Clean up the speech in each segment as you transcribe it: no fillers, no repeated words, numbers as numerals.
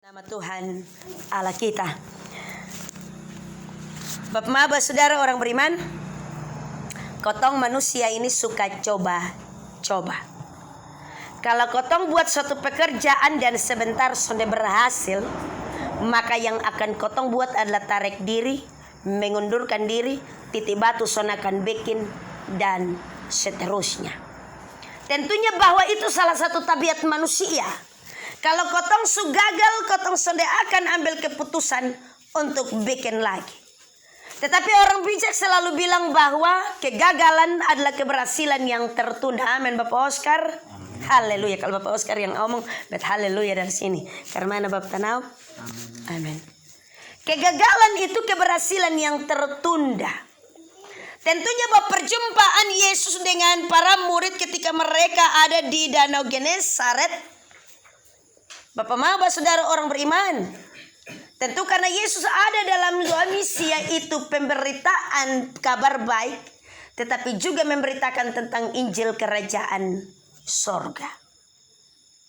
Nama Tuhan Allah kita. Bapak Maba saudara orang beriman, kotong manusia ini suka coba-coba. Kalau kotong buat suatu pekerjaan dan sebentar sudah berhasil, maka yang akan kotong buat adalah tarik diri, mengundurkan diri, titik batu sonakan bikin, dan seterusnya. Tentunya bahwa itu salah satu tabiat manusia. Kalau kotong gagal, kotong sudah akan ambil keputusan untuk bikin lagi. Tetapi orang bijak selalu bilang bahwa kegagalan adalah keberhasilan yang tertunda. Amin Bapak Oscar. Haleluya. Kalau Bapak Oscar yang ngomong, bet haleluya dari sini. Karena mana Bapak Tanau? Amin. Kegagalan itu keberhasilan yang tertunda. Tentunya bahwa perjumpaan Yesus dengan para murid ketika mereka ada di Danau Genesaret, Bapak Maba saudara orang beriman, tentu karena Yesus ada dalam dua misi, yaitu pemberitaan kabar baik, tetapi juga memberitakan tentang Injil Kerajaan Sorga.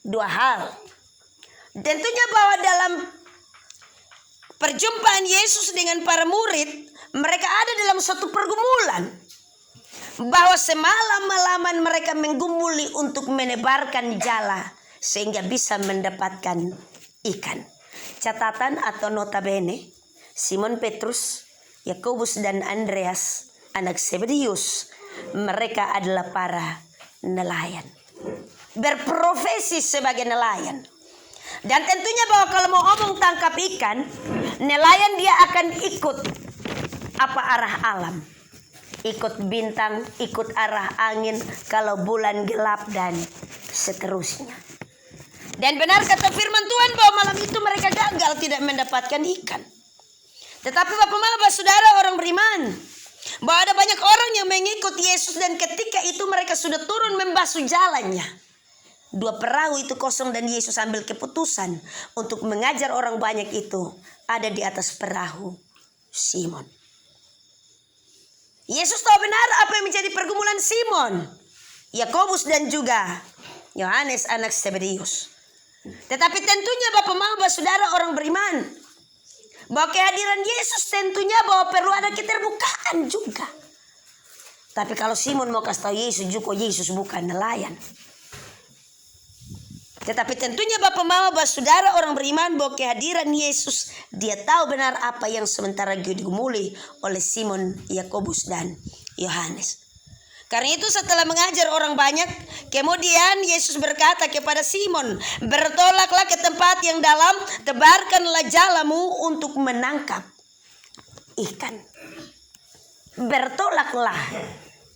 Dua hal. Tentunya bahwa dalam perjumpaan Yesus dengan para murid, mereka ada dalam suatu pergumulan, bahwa semalam-malaman mereka menggumuli untuk menebarkan jala sehingga bisa mendapatkan ikan. Catatan atau notabene, Simon Petrus, Yakobus dan Andreas, anak Zebedius, mereka adalah para nelayan, berprofesi sebagai nelayan. Dan tentunya bahwa kalau mau ngomong tangkap ikan, nelayan dia akan ikut apa arah alam, ikut bintang, ikut arah angin, kalau bulan gelap dan seterusnya. Dan benar kata firman Tuhan bahwa malam itu mereka gagal tidak mendapatkan ikan. Tetapi Bapak Maba saudara orang beriman, bahwa ada banyak orang yang mengikut Yesus, dan ketika itu mereka sudah turun membasuh jalannya. Dua perahu itu kosong dan Yesus ambil keputusan untuk mengajar orang banyak itu ada di atas perahu Simon. Yesus tahu benar apa yang menjadi pergumulan Simon, Yakobus dan juga Yohanes anak Zebedius. Tetapi tentunya Bapak Maba saudara orang beriman, bahwa kehadiran Yesus tentunya bahwa perlu ada keterbukaan juga. Tapi kalau Simon mau kasih tahu Yesus juga, Yesus bukan nelayan. Tetapi tentunya Bapak Maba saudara orang beriman, bahwa kehadiran Yesus, dia tahu benar apa yang sementara digumuli oleh Simon, Yakobus dan Yohanes. Karena itu setelah mengajar orang banyak, kemudian Yesus berkata kepada Simon, bertolaklah ke tempat yang dalam, tebarkanlah jalamu untuk menangkap ikan. Bertolaklah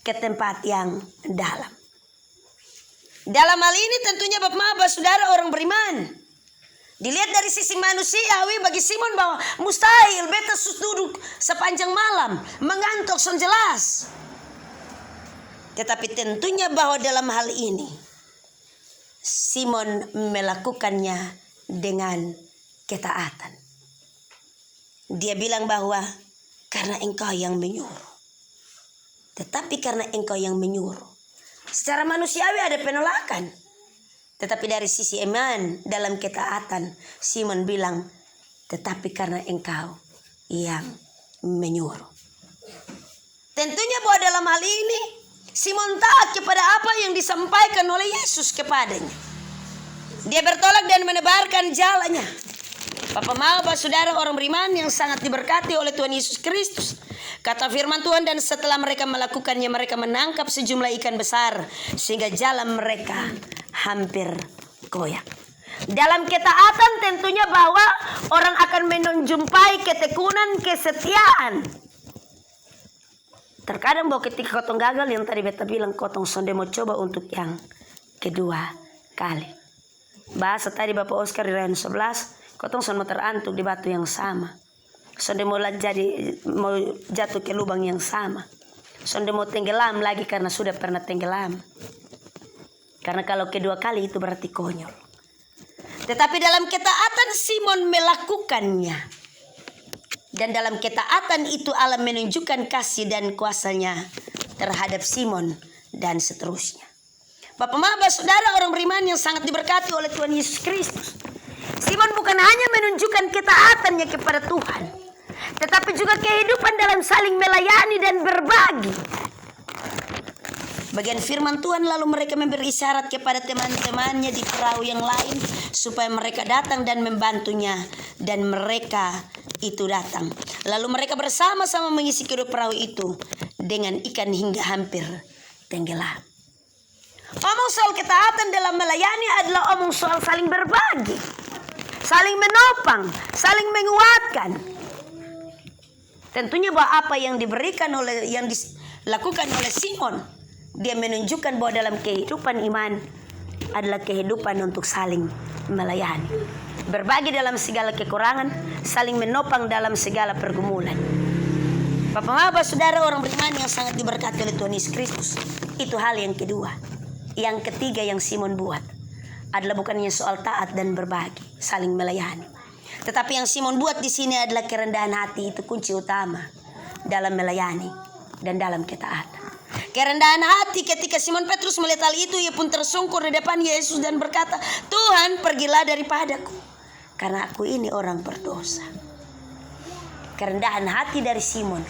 ke tempat yang dalam. Dalam hal ini tentunya Bapak Maba saudara orang beriman, dilihat dari sisi manusiawi bagi Simon bahwa mustahil beta duduk sepanjang malam mengantuk son jelas. Tetapi tentunya bahwa dalam hal ini Simon melakukannya dengan ketaatan. Dia bilang bahwa karena engkau yang menyuruh. Tetapi karena engkau yang menyuruh, secara manusiawi ada penolakan. Tetapi dari sisi iman dalam ketaatan, Simon bilang, tetapi karena engkau yang menyuruh. Tentunya bahwa dalam hal ini Simon taat kepada apa yang disampaikan oleh Yesus kepadanya. Dia bertolak dan menebarkan jalannya. Bapak Maba saudara orang beriman yang sangat diberkati oleh Tuhan Yesus Kristus, kata firman Tuhan, dan setelah mereka melakukannya, mereka menangkap sejumlah ikan besar sehingga jalan mereka hampir goyah. Dalam ketaatan tentunya bahwa orang akan menjumpai ketekunan, kesetiaan. Terkadang bahwa ketika kotong gagal, yang tadi beta bilang, kotong sonde mau coba untuk yang kedua kali. Bahasa tadi Bapak Oscar di Rayon 11, kotong sonde mau terantuk di batu yang sama. Sonde mau jatuh ke lubang yang sama. Sonde mau tenggelam lagi karena sudah pernah tenggelam. Karena kalau kedua kali itu berarti konyol. Tetapi dalam ketaatan Simon melakukannya. Dan dalam ketaatan itu Allah menunjukkan kasih dan kuasanya terhadap Simon dan seterusnya. Bapak Maba saudara orang beriman yang sangat diberkati oleh Tuhan Yesus Kristus. Simon bukan hanya menunjukkan ketaatannya kepada Tuhan, tetapi juga kehidupan dalam saling melayani dan berbagi. Bagian firman Tuhan lalu mereka memberi isyarat kepada teman-temannya di perahu yang lain supaya mereka datang dan membantunya, dan mereka itu datang. Lalu mereka bersama-sama mengisi kedua perahu itu dengan ikan hingga hampir tenggelam. Omong soal ketaatan dalam melayani adalah omong soal saling berbagi, saling menopang, saling menguatkan. Tentunya bahwa apa yang diberikan yang dilakukan oleh Simon, dia menunjukkan bahwa dalam kehidupan iman adalah kehidupan untuk saling melayani, berbagi dalam segala kekurangan, saling menopang dalam segala pergumulan. Bapak-bapak, saudara orang beriman yang sangat diberkati oleh Tuhan Yesus Kristus, itu hal yang kedua. Yang ketiga yang Simon buat adalah bukannya soal taat dan berbagi, saling melayani, tetapi yang Simon buat di sini adalah kerendahan hati. Itu kunci utama dalam melayani dan dalam ketaatan. Kerendahan hati. Ketika Simon Petrus melihat hal itu, ia pun tersungkur di depan Yesus dan berkata, "Tuhan, pergilah daripadaku, karena aku ini orang berdosa." Kerendahan hati dari Simon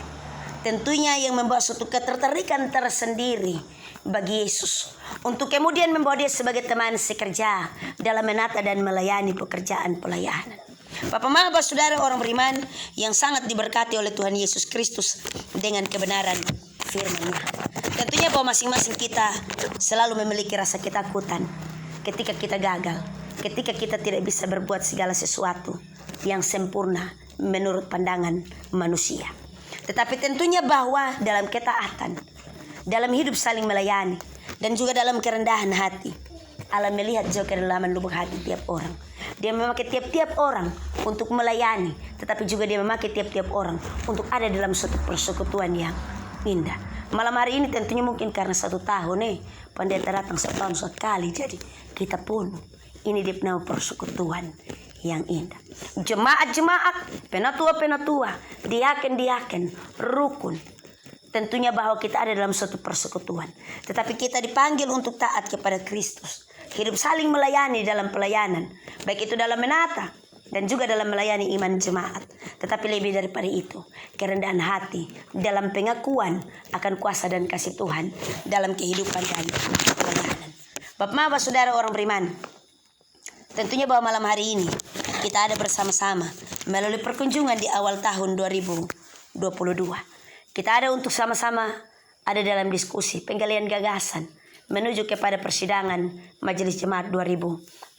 tentunya yang membawa suatu ketertarikan tersendiri bagi Yesus, untuk kemudian membawa dia sebagai teman sekerja dalam menata dan melayani pekerjaan pelayanan. Bapak-bapak, saudara orang beriman yang sangat diberkati oleh Tuhan Yesus Kristus dengan kebenaran firman-Nya. Tentunya bahwa masing-masing kita selalu memiliki rasa ketakutan ketika kita gagal, ketika kita tidak bisa berbuat segala sesuatu yang sempurna menurut pandangan manusia. Tetapi tentunya bahwa dalam ketaatan, dalam hidup saling melayani, dan juga dalam kerendahan hati, Allah melihat jauh kedalaman lubuk hati tiap orang. Dia memakai tiap-tiap orang untuk melayani, tetapi juga dia memakai tiap-tiap orang untuk ada dalam suatu persekutuan yang indah. Malam hari ini tentunya mungkin karena 1 tahun pendeta datang setahun sekali, jadi kita pun ini dia nama persekutuan yang indah. Jemaat-jemaat, penatua-penatua, diaken-diaken, rukun. Tentunya bahwa kita ada dalam suatu persekutuan, tetapi kita dipanggil untuk taat kepada Kristus, hidup saling melayani dalam pelayanan, baik itu dalam menata dan juga dalam melayani iman jemaat. Tetapi lebih daripada itu, kerendahan hati dalam pengakuan akan kuasa dan kasih Tuhan dalam kehidupan dan pelayanan. Bapak-bapak, saudara orang beriman, tentunya bahwa malam hari ini kita ada bersama-sama melalui perkunjungan di awal tahun 2022. Kita ada untuk sama-sama ada dalam diskusi penggalian gagasan menuju kepada persidangan Majelis Jemaat 2022.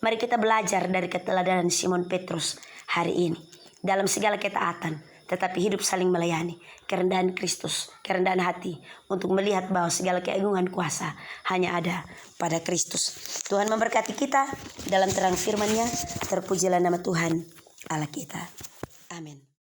Mari kita belajar dari keteladanan Simon Petrus hari ini dalam segala ketaatan, tetapi hidup saling melayani, kerendahan Kristus, kerendahan hati untuk melihat bahwa segala keagungan kuasa hanya ada pada Kristus. Tuhan memberkati kita dalam terang firman-Nya. Terpujilah nama Tuhan Allah kita. Amin.